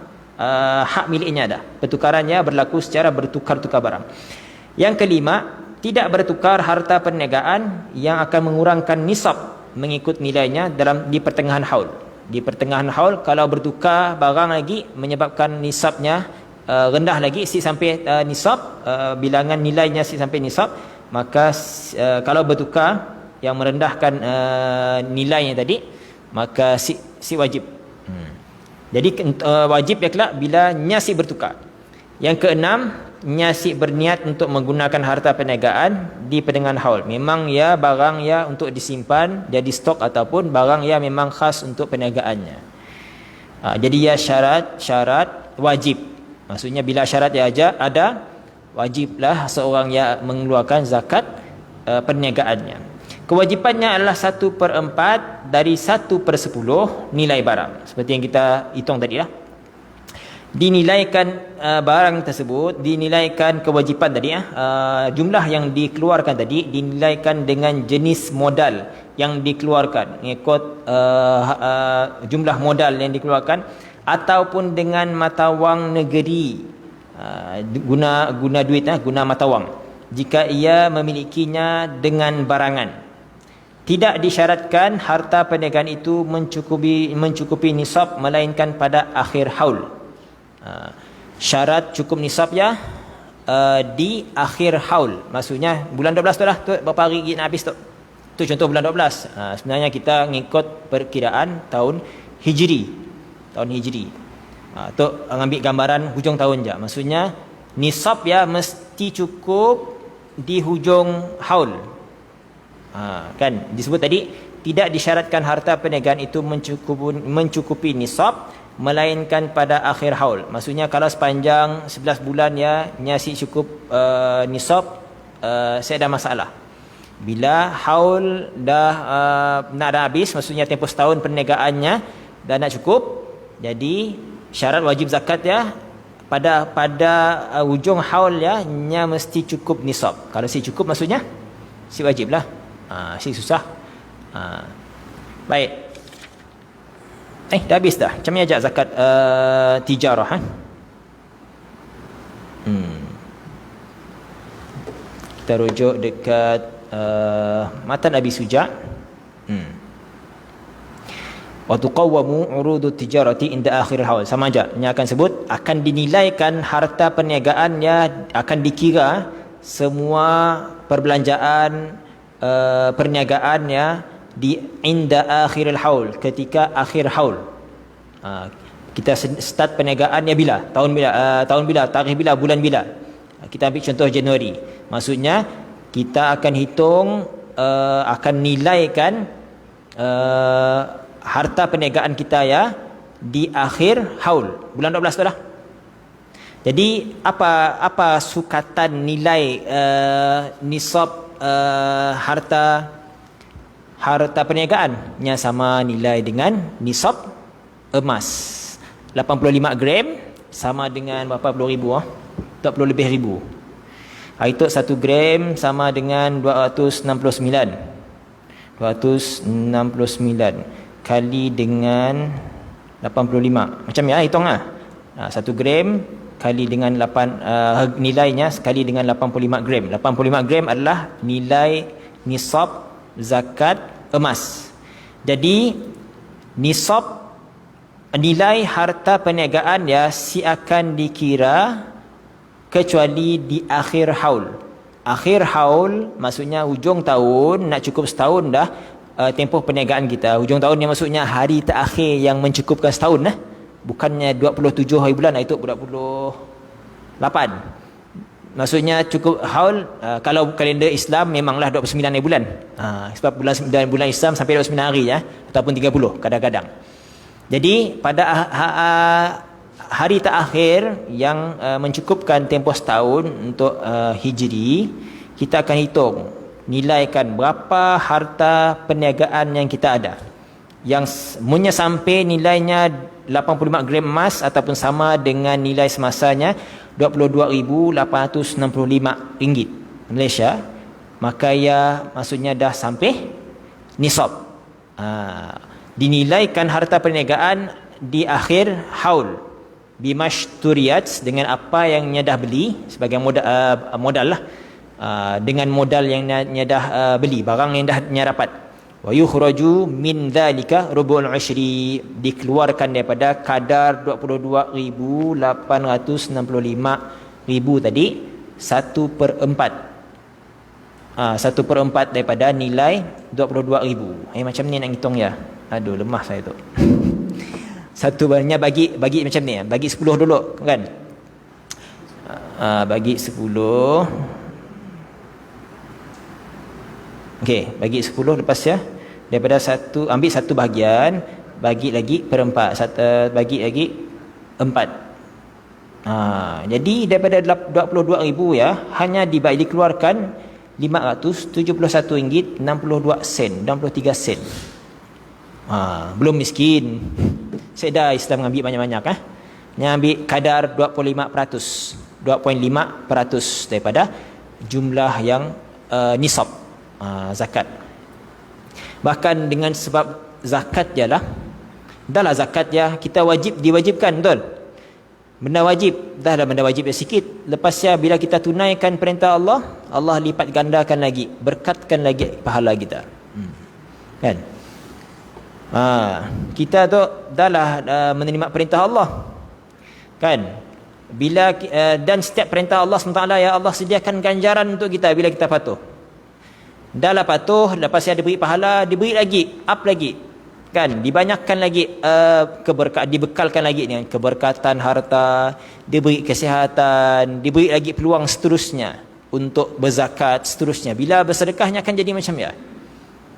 [SPEAKER 1] hak miliknya dah. Pertukarannya berlaku secara bertukar-tukar barang. Yang kelima, tidak bertukar harta perniagaan yang akan mengurangkan nisab mengikut nilainya di pertengahan haul. Di pertengahan haul kalau bertukar barang lagi menyebabkan nisabnya rendah lagi, exceed sampai nisab, bilangan nilainya exceed sampai nisab, maka kalau bertukar yang merendahkan nilainya tadi, maka si wajib. Jadi wajib dia kelak bila nyasi bertukar. Yang keenam, nyasi berniat untuk menggunakan harta perniagaan di pertengahan haul. Memang ya barang ya untuk disimpan jadi stok, ataupun barang ya memang khas untuk perniagaannya. Jadi ya syarat wajib. Maksudnya bila syarat ya ada, wajiblah seorang yang mengeluarkan zakat perniagaannya. Kewajipannya adalah 1/4 dari 1/10 nilai barang. Seperti yang kita hitung tadi lah. Dinilaikan barang tersebut, dinilaikan kewajipan tadi jumlah yang dikeluarkan tadi dinilaikan dengan jenis modal yang dikeluarkan, mengikut jumlah modal yang dikeluarkan, ataupun dengan mata wang negeri, guna duit, guna mata wang, jika ia memilikinya dengan barangan. Tidak disyaratkan harta perniagaan itu mencukupi nisab, melainkan pada akhir haul. Syarat cukup nisab ya di akhir haul. Maksudnya bulan 12 tu lah, tu berapa hari nak habis tu. Tu contoh bulan 12. Sebenarnya kita ngikut perkiraan tahun Hijri. Tahun Hijri. Tu ambil gambaran hujung tahun je. Maksudnya nisab ya mesti cukup di hujung haul. Kan disebut tadi tidak disyaratkan harta perniagaan itu mencukupi nisab, melainkan pada akhir haul. Maksudnya kalau sepanjang 11 bulan ya nyasi cukup nisab, saya ada masalah. Bila haul nak dah habis, maksudnya tempoh setahun perniagaannya dah nak cukup, jadi syarat wajib zakat ya pada hujung haul ya nya mesti cukup nisab. Kalau si cukup maksudnya si wajib lah. Si susah. Baik. Dah habis dah. Macam ni ajak zakat tijarah. Kita rujuk dekat matan Abi Suja'. Wa tuqawwamu urudut tijarati inda akhir haul. Sama aja. Yang akan sebut akan dinilaikan harta perniagaannya, akan dikira semua perbelanjaan perniagaannya di inda akhiril haul, ketika akhir haul. Kita start perniagaannya bila? Tahun bila? Tarikh bila? Bulan bila? Kita ambil contoh Januari. Maksudnya kita akan hitung, akan nilaikan harta perniagaan kita ya di akhir haul, bulan 12 tu lah. Jadi apa sukatan nilai nisab harta perniagaannya? Sama nilai dengan nisab emas. 85 gram sama dengan berapa puluh ribu? 40 lebih ribu. Itu 1 gram sama dengan 269 kali dengan 85. Macam ya hitung lah. 1 gram kali dengan 8, nilainya sekali dengan 85 gram. 85 gram adalah nilai nisab zakat emas. Jadi nisab, nilai harta perniagaan ya akan dikira kecuali di akhir haul. Akhir haul maksudnya hujung tahun, nak cukup setahun dah tempoh perniagaan kita. Hujung tahun ni maksudnya hari terakhir yang mencukupkan setahun lah. Bukannya 27 hari bulan, itu 28. Maksudnya cukup haul, kalau kalender Islam memanglah 29 hari bulan. Sebab bulan Islam sampai 29 hari ya, ataupun 30 kadang-kadang. Jadi pada hari terakhir yang mencukupkan tempoh setahun untuk Hijri, kita akan hitung, nilaikan berapa harta perniagaan yang kita ada. Yang punya sampai nilainya 85 gram emas ataupun sama dengan nilai semasanya RM22,865 Malaysia, maka ya maksudnya dah sampai nisab. Dinilaikan harta perniagaan di akhir haul bimashturiat, dengan apa yang nya dah beli sebagai modal lah, dengan modal yang nya dah beli, barang yang dah nya dapat. Wa yukhraju min dzalika rubu'ul ushri, dikeluarkan daripada kadar 22,865 tadi 1/4. 1/4 daripada nilai 22,000. Macam ni nak hitung ya. Aduh, lemah saya tu. Satu banyak bagi macam ni, bagi 10 dulu kan. Bagi 10. Okey, bagi 10 lepas ya. Daripada satu, ambil satu bahagian, bagi lagi per 4, bagi lagi 4. Jadi daripada 22,000 ya, hanya dikeluarkan RM571.62, 63 sen. Belum miskin. Saya dah Islam ambil banyak-banyak Yang ambil kadar 25%, 2.5% daripada jumlah yang nisab zakat. Bahkan dengan sebab zakat je lah, dah lah zakat ya, kita diwajibkan, betul? Benda wajib, dah lah benda wajib sikit. Lepasnya bila kita tunaikan perintah Allah, Allah lipat gandakan lagi, berkatkan lagi pahala kita. Kan? Kita tu dah lah menerima perintah Allah. Kan? Bila dan setiap perintah Allah SWT, ya Allah sediakan ganjaran untuk kita bila kita patuh. Dah lah patuh, lepas dia diberi pahala, diberi lagi, up lagi. Kan, dibanyakkan lagi dibekalkan lagi dengan keberkatan harta, diberi kesihatan, diberi lagi peluang seterusnya untuk berzakat seterusnya. Bila bersedekahnya akan jadi macam ya.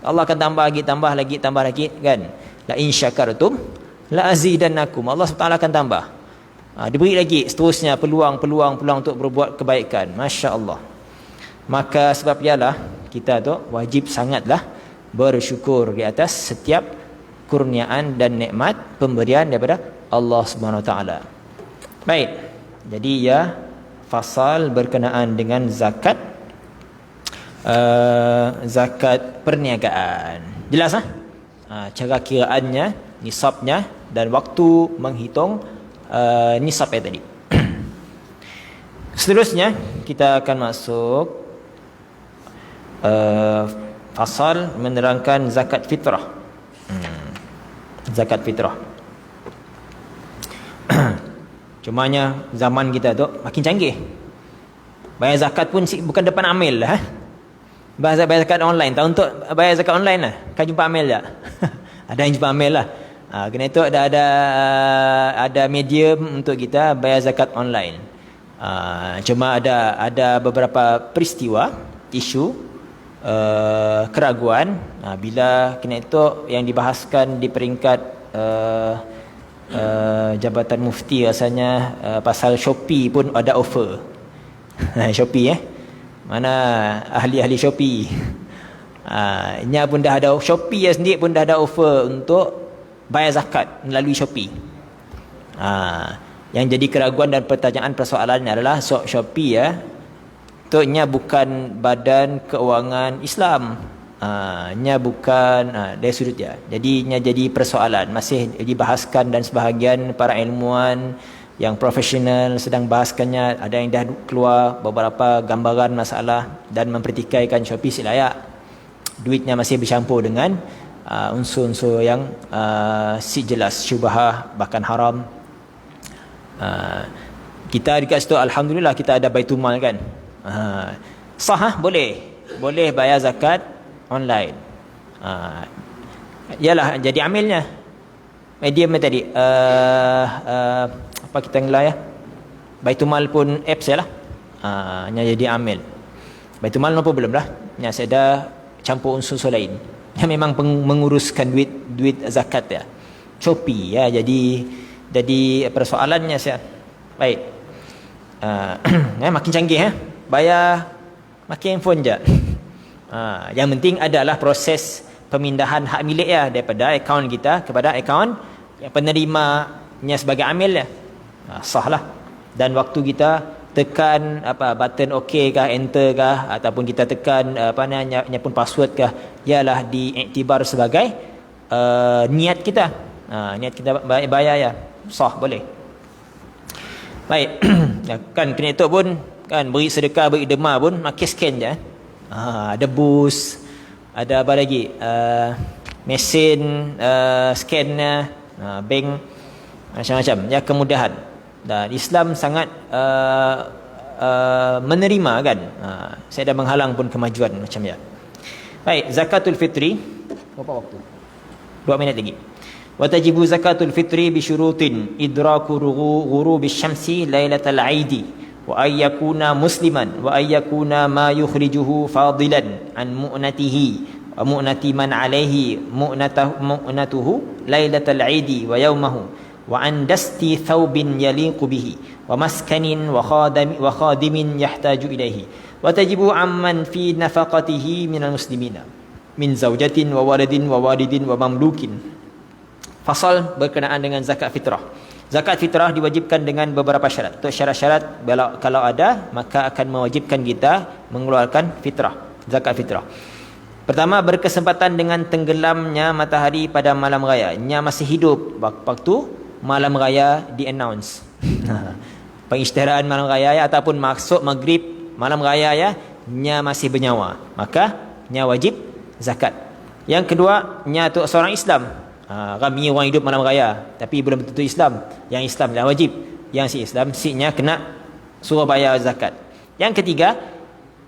[SPEAKER 1] Allah akan tambah lagi kan. La in syakartum la azidannakum. Allah SWT akan tambah. Diberi lagi seterusnya peluang untuk berbuat kebaikan. Masya-Allah. Maka sebab ialah kita tu wajib sangatlah bersyukur di atas setiap kurniaan dan nikmat pemberian daripada Allah Subhanahu Wa Taala. Baik. Jadi ya, fasal berkenaan dengan zakat perniagaan. Jelas cara kiraannya, nisabnya dan waktu menghitung nisabnya tadi. Seterusnya kita akan masuk fasal menerangkan zakat fitrah. Zakat fitrah. Cumanya zaman kita tu makin canggih. Bayar zakat pun bukan depan amil lah. Bayar zakat online. Tahu untuk bayar zakat online lah. Kan jumpa amil tak? Ada yang jumpa amil lah. Kena itu ada medium untuk kita bayar zakat online. Cuma ada beberapa peristiwa, isu, keraguan bila kena itu yang dibahaskan di peringkat Jabatan Mufti rasanya pasal Shopee pun ada offer. Shopee mana ahli-ahli Shopee. Nya pun dah ada, Shopee sendiri pun dah ada offer untuk bayar zakat melalui Shopee. Yang jadi keraguan dan persoalannya adalah Shopee nya bukan badan keuangan Islam. Nya bukan dari sudut dia. Jadi nya jadi persoalan, masih dibahaskan dan sebahagian para ilmuwan yang profesional sedang bahaskannya. Ada yang dah keluar beberapa gambaran masalah dan mempertikaikan Shopee si layak. Duitnya masih bercampur dengan unsur-unsur yang si jelas syubhah bahkan haram. Kita dekat situ alhamdulillah kita ada Baitumal kan. Sah boleh bayar zakat online. Yalah jadi amilnya medium tadi apa kita ngelai Baitumal pun apps lah. Nya jadi amil. Baitumal no problem lah. Nya saya ada campur unsur lain. Yang memang menguruskan duit zakat ya. Shopee ya jadi persoalannya saya. Baik. Makin canggih bayar makin handphone je. Yang penting adalah proses pemindahan hak milik daripada akaun kita kepada akaun yang penerimanya sebagai amil sahlah. Dan waktu kita tekan button OK kah, enter kah, ataupun kita tekan pun password kah, ialah diiktibar sebagai niat kita. Niat kita bayar sah boleh. Baik. Kan kena itu pun kan beri sedekah, beri derma pun makin scan je. Ada bus, ada apa lagi, mesin, scan, bank, macam-macam ya, kemudahan. Dan Islam sangat menerima kan. Saya dah menghalang pun kemajuan macam ya. Baik, zakatul fitri. Berapa waktu? 2 minit lagi. Wa tajibu zakatul fitri bi syurutin idraku ghurubi syamsi lailatal aidi wa ay yakuna musliman wa ay yakuna ma yukhrijuhu fadilan an mu'natihi wa mu'nati man alaihi mu'natuhu lailatal aidi wa yawmahu wa an dasti thawbin yaliqu bihi wa maskanin wa khadimin yahtaju ilaihi wa tajibu amman fi nafaqatihi minal muslimina min zaujatin wa waladin wa walidin wa mamlukin. Fasal berkenaan dengan zakat fitrah. Zakat fitrah diwajibkan dengan beberapa syarat. Untuk syarat-syarat, kalau ada, maka akan mewajibkan kita mengeluarkan fitrah, zakat fitrah. Pertama, berkesempatan dengan tenggelamnya matahari pada malam raya. Nya masih hidup waktu malam raya di-announce. Pengisytiharan malam raya ya, ataupun masuk maghrib malam raya ya, nya masih bernyawa, maka nya wajib zakat. Yang kedua, nya untuk seorang Islam. Ramai orang hidup malam raya tapi belum tentu Islam. Yang Islam dah wajib, yang si Islam siknya kena suruh bayar zakat. Yang ketiga,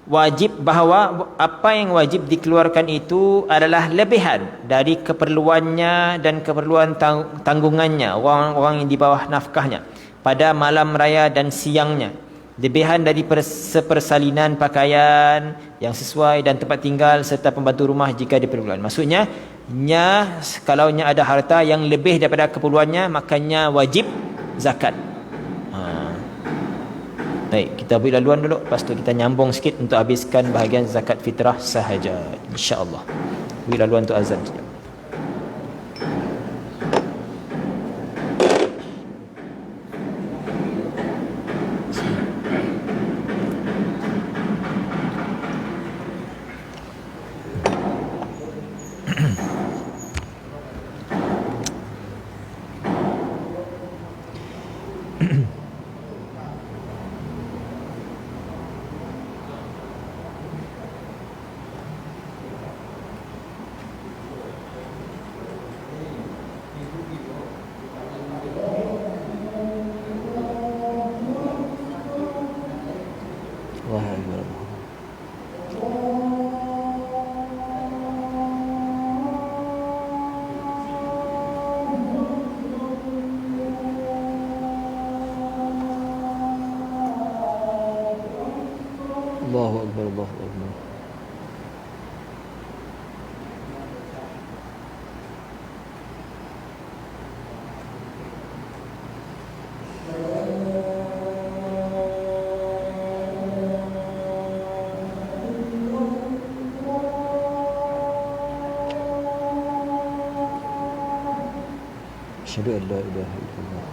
[SPEAKER 1] wajib bahawa apa yang wajib dikeluarkan itu adalah lebihan dari keperluannya dan keperluan tanggungannya orang-orang yang di bawah nafkahnya pada malam raya dan siangnya. Lebihan dari sepersalinan pakaian yang sesuai dan tempat tinggal serta pembantu rumah jika diperlukan. Maksudnya, kalau ada harta yang lebih daripada keperluannya, makanya wajib zakat. Baik, kita beri laluan dulu, lepas tu kita nyambung sikit untuk habiskan bahagian zakat fitrah sahaja, insya-Allah. Beri laluan untuk azan sekejap. Allahu Akbar, Allahu Akbar. Asyhadu an la ilaha illallah.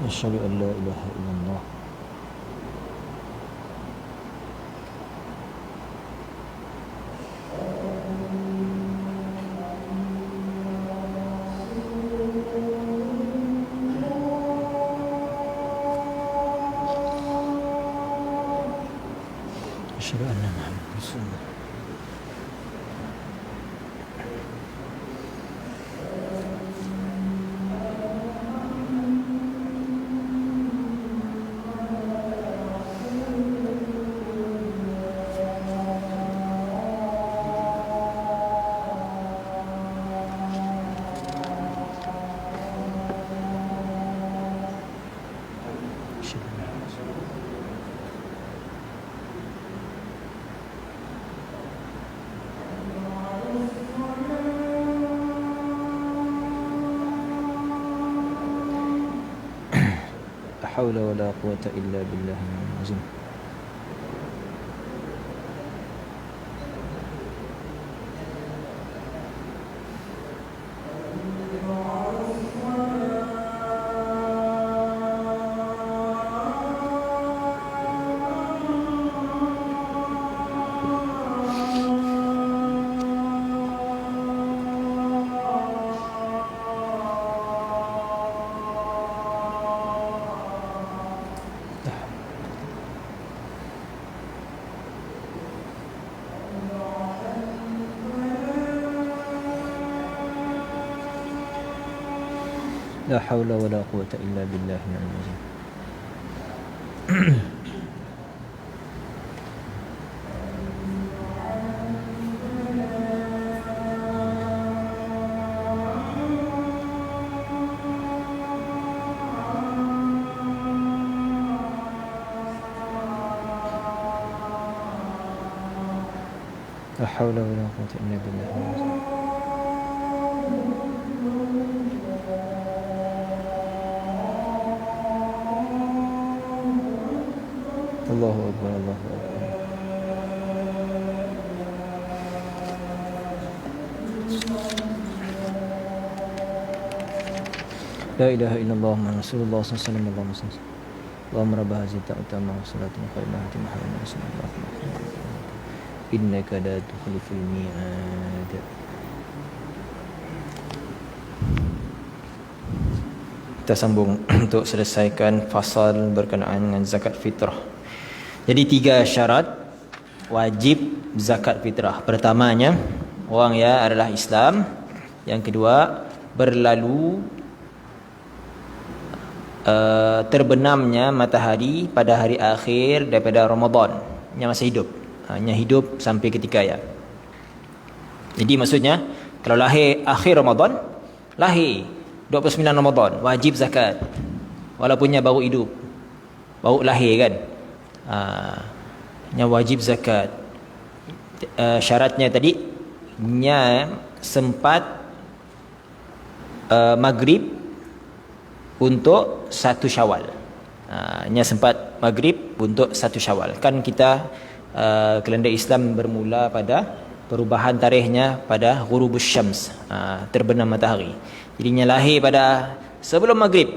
[SPEAKER 1] Asyhadu an la ilaha illallah. Asyhadu anna Muhammadar Rasulullah. La haula wa la quwwata illa billahil azim. La haula wala quwwata illa billahil azim. La haula wala quwwata illa billahil azim. Allahu akbar, Allahu akbar. La ilaha illallah Muhammadur Rasulullah sallallahu alaihi wasallam. Allahumma rabb hadhihi ta'atama wa salatin qaimati Muhammadin sallallahu alaihi wasallam. Innaka la tukhliful mi'ad. Kita sambung untuk selesaikan fasal berkenaan dengan zakat fitrah. Jadi 3 syarat wajib zakat fitrah. Pertamanya, orang ya adalah Islam. Yang kedua, berlalu terbenamnya matahari pada hari akhir daripada Ramadan. Yang masih hidup. Hanya hidup sampai ketika ya. Jadi maksudnya, kalau lahir akhir Ramadan, lahir 29 Ramadan, wajib zakat. Walaupunnya baru hidup, baru lahir kan. Nya wajib zakat. Syaratnya tadi nya sempat maghrib untuk 1 Syawal. Nya sempat maghrib untuk 1 Syawal. Kan kita kalender Islam bermula pada perubahan tarikhnya pada ghurubus syams, terbenam matahari. Jadinya lahir pada sebelum maghrib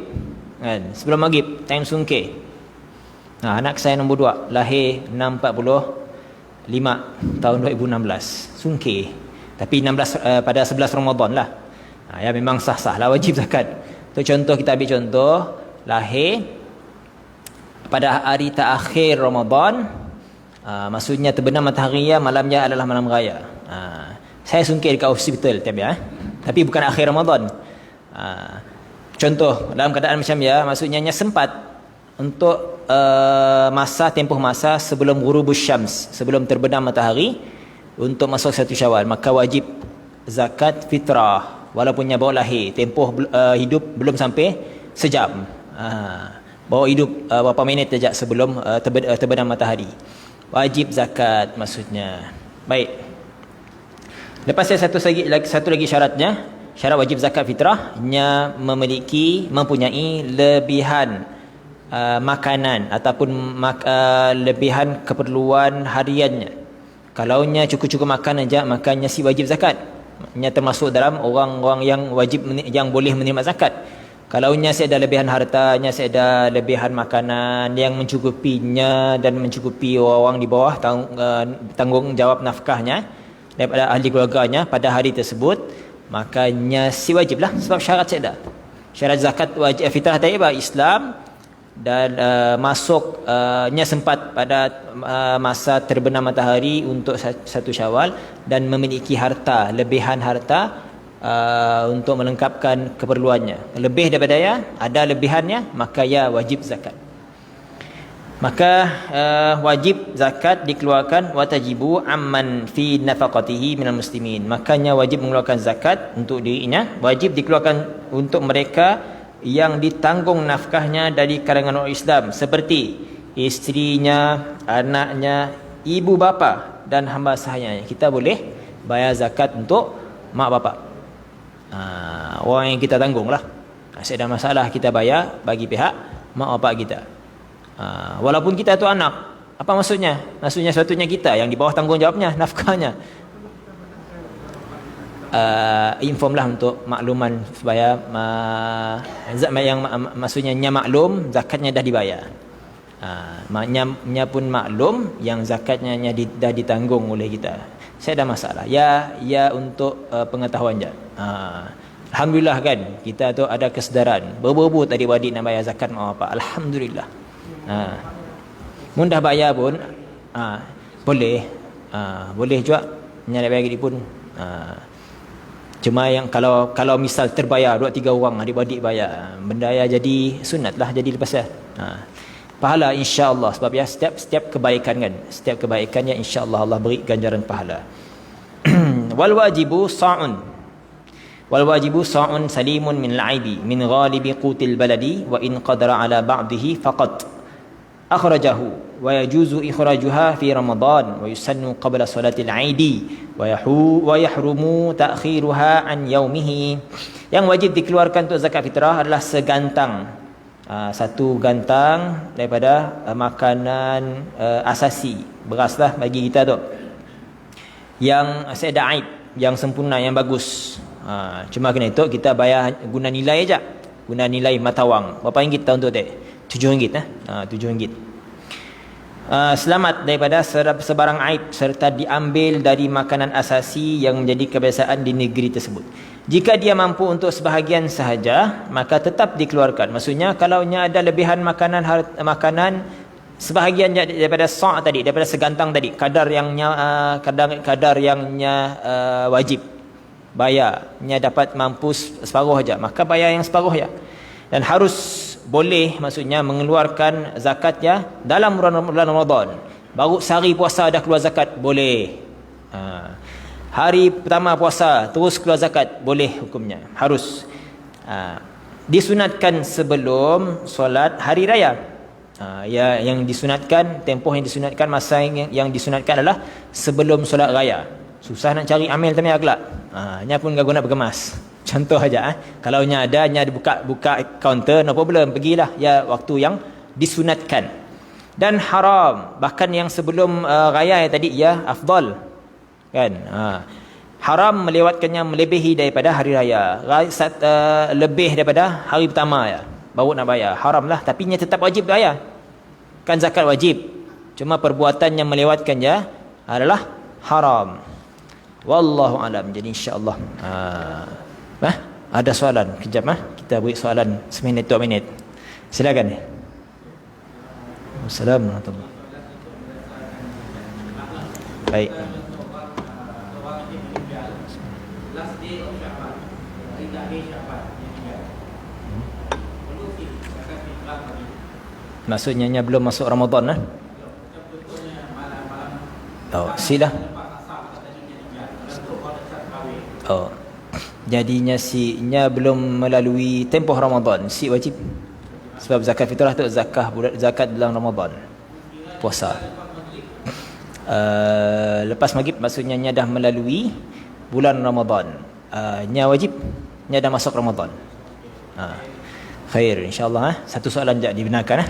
[SPEAKER 1] kan, sebelum maghrib, time sungkir. Anak saya nombor 2 lahir 6.45 tahun 2016, sungkir. Tapi 16 pada 11 Ramadan lah. Ya memang sah-sah lah wajib zakat. Untuk contoh, kita ambil contoh lahir pada hari terakhir Ramadan, maksudnya terbenam matahari ya, malamnya adalah malam raya. Saya sungkir dekat hospital tapi bukan akhir Ramadan. Contoh dalam keadaan macam ya, maksudnya sempat untuk tempoh masa sebelum ghurubus syams, sebelum terbenam matahari, untuk masuk 1 Syawal, maka wajib zakat fitrah. Walaupunnya baru lahir, tempoh hidup belum sampai sejam, baru hidup berapa minit saja sebelum terbenam matahari, wajib zakat maksudnya. Baik, lepas saya satu lagi syaratnya. Syarat wajib zakat fitrahnya mempunyai lebihan makanan ataupun lebihan keperluan hariannya. Kalau nya cukup-cukup makan aja, makanya si wajib zakat. Nya termasuk dalam orang-orang yang boleh menerima zakat. Kalau nya saya ada lebihan hartanya, saya ada lebihan makanan yang mencukupinya dan mencukupi orang di bawah tanggungjawab nafkahnya daripada ahli keluarganya pada hari tersebut, makanya si wajiblah, sebab syarat saya ada. Syarat zakat wajib fitrah tadi adalah Islam dan masuknya sempat pada masa terbenam matahari untuk 1 Syawal, dan memiliki harta, lebihan harta untuk melengkapkan keperluannya. Lebih daripada ya, ada lebihannya, maka ya wajib zakat. Maka wajib zakat dikeluarkan watajibu amman fi nafaqatihi minal muslimin. Makanya wajib mengeluarkan zakat untuk dirinya, wajib dikeluarkan untuk mereka yang ditanggung nafkahnya dari kalangan orang Islam, seperti isterinya, anaknya, ibu bapa dan hamba sahayanya. Kita boleh bayar zakat untuk mak bapa, orang yang kita tanggung lah. Saya ada masalah, kita bayar bagi pihak mak bapa kita. Walaupun kita tu anak, apa maksudnya? Maksudnya sepatutnya kita yang di bawah tanggungjawabnya, nafkahnya. Informlah untuk makluman supaya maksudnya maklum zakatnya dah dibayar. Maknya pun maklum yang zakatnya dah ditanggung oleh kita. Saya ada masalah. Ya untuk pengetahuan je. Alhamdulillah kan, kita tu ada kesedaran. Berbuat tadi wadik nak bayar zakat mak bapak. Alhamdulillah. Mudah bayar pun boleh. Boleh juga nak bayar pun. Cuma yang kalau misal terbayar 2-3 orang adik-adik bayar, benda ya jadi sunat lah, jadi lepas dah. Pahala insya-Allah, sebab ya setiap kebaikan kan, setiap kebaikan ya insya-Allah Allah beri ganjaran pahala. Wal wajibu sa'un. Wal wajibu sa'un salimun min la'ibi min ghalibi qutil baladi wa in qadara ala ba'dihi faqat akhrajahu wa yajuzu ikhrajuha fi ramadan wa yusannu qabla salatil 'aidi wa yahrumu ta'khiruha an yaumihi. Yang wajib dikeluarkan untuk zakat fitrah adalah segantang, satu gantang daripada makanan asasi, beras lah bagi kita tu, yang seada aib, yang sempurna, yang bagus. Cuma kena itu kita bayar guna nilai aja, guna nilai matawang. Berapa ringgit tahun tu dek? RM7 RM7. Selamat daripada sebarang aib serta diambil dari makanan asasi yang menjadi kebiasaan di negeri tersebut. Jika dia mampu untuk sebahagian sahaja, maka tetap dikeluarkan. Maksudnya kalaunya ada lebihan makanan sebahagian daripada sa' tadi, daripada segantang tadi, kadar yangnya wajib bayarnya, dapat mampu separuh saja, maka bayar yang separuh ya. Dan harus boleh, maksudnya mengeluarkan zakatnya dalam bulan Ramadan. Baru sehari puasa dah keluar zakat, boleh. Hari pertama puasa terus keluar zakat, boleh hukumnya, harus. Disunatkan sebelum solat hari raya. Ya, yang disunatkan, tempoh yang disunatkan, masa yang disunatkan adalah sebelum solat raya. Susah nak cari amil tamil akhlak. Nya pun gak guna bergemas. Contoh aja, kalau nya ada, nya buka kaunter, no problem, pergilah ya waktu yang disunatkan. Dan haram, bahkan yang sebelum raya tadi ya afdal. Kan? Haram melewatkannya melebihi daripada hari raya. Lebih daripada hari pertama ya, baru nak bayar. Haram lah, tapi nya tetap wajib bayar. Kan zakat wajib. Cuma perbuatan yang melewatkannya adalah haram. Wallahu alam. Jadi insya-Allah ada soalan kejap kita beri soalan seminit 2 minit. Silakan. Assalamualaikum. Baik. Maksudnya belum masuk Ramadan sila. Jadinya nya belum melalui tempoh Ramadan, si wajib. Sebab zakat fitrah tu zakat dalam Ramadan, puasa. Lepas maghrib maksudnya nya dah melalui bulan Ramadan. Nya wajib, nya dah masuk Ramadan. Khair, insya-Allah. Satu soalan je dibenarkan.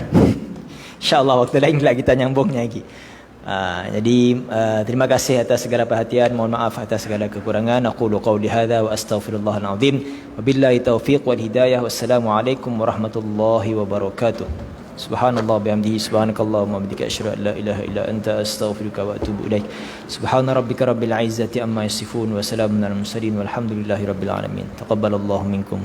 [SPEAKER 1] Insya-Allah waktu lain lah kita nyambungnya lagi. Jadi terima kasih atas segala perhatian, mohon maaf atas segala kekurangan. Aqulu qawli hadza wa astaghfirullahal azim. Wabillahi taufiq wal hidayah. Wassalamualaikum warahmatullahi wabarakatuh. Subhanallah bihamdihi, subhanakallahumma wa bihamdika, asyhadu an la ilaha illa anta, astaghfiruka wa atubu ilaik. Subhana rabbika rabbil izzati amma yasifun wa salamun alal mursalin walhamdulillahi rabbil alamin. Taqabbalallahu minkum.